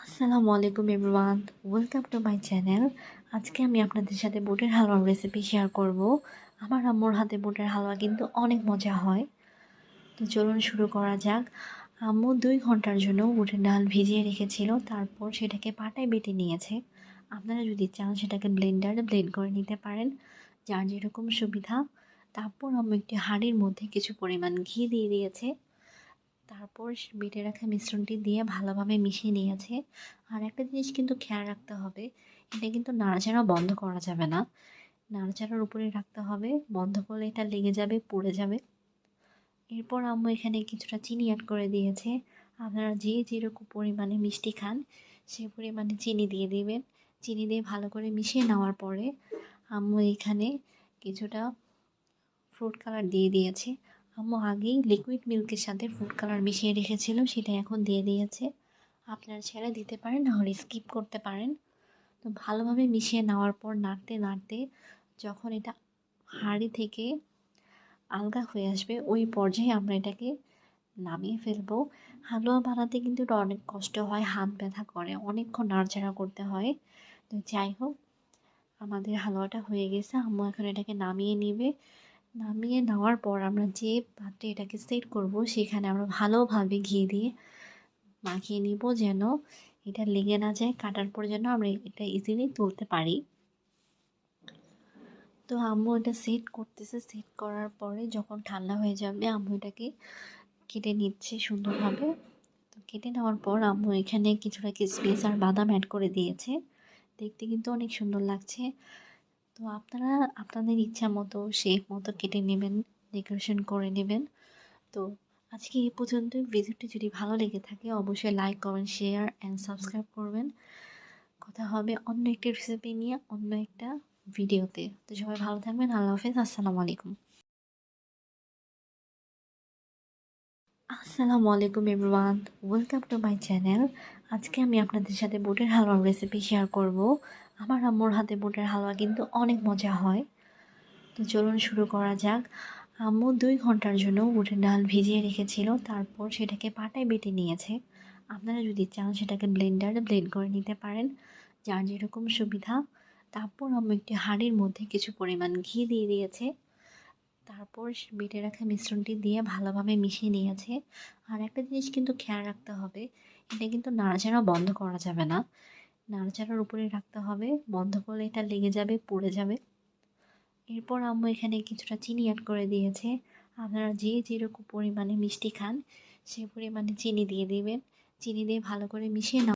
আসসালামু আলাইকুম everyone, welcome to my channel. আজকে আমি আপনাদের সাথে বুটের হালুয়ার রেসিপি শেয়ার করব। আমার আম্মুর হাতে বুটের হালুয়া কিন্তু অনেক মজা হয়। তো চলুন শুরু করা যাক। আম্মু 2 ঘন্টার জন্য বুটের ডাল ভিজিয়ে রেখেছিল, তারপর সেটাকে পাটায় বেটে নিয়েছে। আপনারা যদি চান সেটাকে ব্লেন্ডারে ব্লেন্ড করে নিতে পারেন, যার যেরকম সুবিধা। তারপর আম্মু একটি হাঁড়ির মধ্যে কিছু পরিমাণ ঘি দিয়ে দিয়েছে। তারপর বেটে রাখা মিশ্রণটি দিয়ে ভালোভাবে মিশিয়ে নিয়েছে। আর একটা জিনিস কিন্তু খেয়াল রাখতে হবে, এটা কিন্তু নাড়াচাড়া বন্ধ করা যাবে না। নাড়াচাড়ার উপরে রাখতে হবে, বন্ধ করলে এটা লেগে যাবে, পুড়ে যাবে। এরপর আম্মু এখানে কিছুটা চিনি অ্যাড করে দিয়েছে। আপনারা যে যেরকম পরিমাণে মিষ্টি খান সেই পরিমাণে চিনি দিয়ে দিবেন। চিনি দিয়ে ভালো করে মিশিয়ে নেওয়ার পরে আম্মু এখানে কিছুটা ফ্রুট কালার দিয়ে দিয়েছে। আম্মু আগেই লিকুইড মিল্কের সাথে ফুড কালার মিশিয়ে রেখেছিল, সেটা এখন দিয়ে দিয়েছে। আপনারা ছেড়ে দিতে পারেন, নাহলে স্কিপ করতে পারেন। তো ভালোভাবে মিশিয়ে নেওয়ার পর নাড়তে নাড়তে যখন এটা হাঁড়ি থেকে আলগা হয়ে আসবে, ওই পর্যায়ে আমরা এটাকে নামিয়ে ফেলবো। হালুয়া বানাতে কিন্তু এটা অনেক কষ্ট হয়, হাত ব্যথা করে, অনেকক্ষণ নাড়াচাড়া করতে হয়। তো যাই হোক, আমাদের হালুয়াটা হয়ে গেছে। আম্মু এখন এটাকে নামিয়ে নিবে। নামিয়ে নেওয়ার পর আমরা যে পাত্রে এটাকে সেট করব, সেখানে আমরা ভালোভাবে ঘি দিয়ে মাখিয়ে নিব, যেন এটা লেগে না যায়। কাটার পর যেন আমরা এটা ইজিলি তুলতে পারি। তো আম্মু এটা সেট করতেছে। সেট করার পরে যখন ঠান্ডা হয়ে যাবে, আম্মু এটাকে কেটে নিচ্ছে সুন্দরভাবে। তো কেটে নেওয়ার পর আম্মু এখানে কিছুটা কিশমিশ আর বাদাম অ্যাড করে দিয়েছে। দেখতে কিন্তু অনেক সুন্দর লাগছে। তো আপনারা আপনাদের ইচ্ছা মতো শেপ মতো কেটে নেবেন, ডেকোরেশন করে নেবেন। তো আজকে এই পর্যন্তই। ভিডিওটি যদি ভালো লেগে থাকে অবশ্যই like, comment, share and subscribe করবেন। কথা হবে অন্য একটি রেসিপি নিয়ে, অন্য একটা ভিডিওতে। তো সবাই ভালো থাকবেন। আল্লাহ হাফেজ। আসসালামু আলাইকুম। আসসালামু আলাইকুম everyone, welcome to my channel. আজকে আমি আপনাদের সাথে বুটের হালুয়ার রেসিপি শেয়ার করব। আমার আম্মুর হাতে বুটের হালুয়া কিন্তু অনেক মজা হয়। তো চলুন শুরু করা যাক। আম্মু 2 ঘন্টার জন্য বুটের ডাল ভিজিয়ে রেখেছিল, তারপর সেটাকে পাটায় বেটে নিয়েছে। আপনারা যদি চান সেটাকে ব্লেন্ডারে ব্লেন্ড করে নিতে পারেন, যার যেরকম সুবিধা। তারপর আম্মু একটি হাঁড়ির মধ্যে কিছু পরিমাণ ঘি দিয়ে দিয়েছে। তারপর বেটে রাখা মিশ্রণটি দিয়ে ভালোভাবে মিশিয়ে নিয়েছে। আর একটা জিনিস কিন্তু খেয়াল রাখতে হবে, এটা কিন্তু নাড়াচাড়া বন্ধ করা যাবে না। নাড়াচাড়ার উপরে রাখতে হবে, বন্ধ করলে এটা লেগে যাবে, পুড়ে যাবে। এরপর আম্মু এখানে কিছুটা চিনি অ্যাড করে দিয়েছে। আপনারা যে যেরকম পরিমাণে মিষ্টি খান সেই পরিমাণে চিনি দিয়ে দিবেন। চিনি দিয়ে ভালো করে মিশিয়ে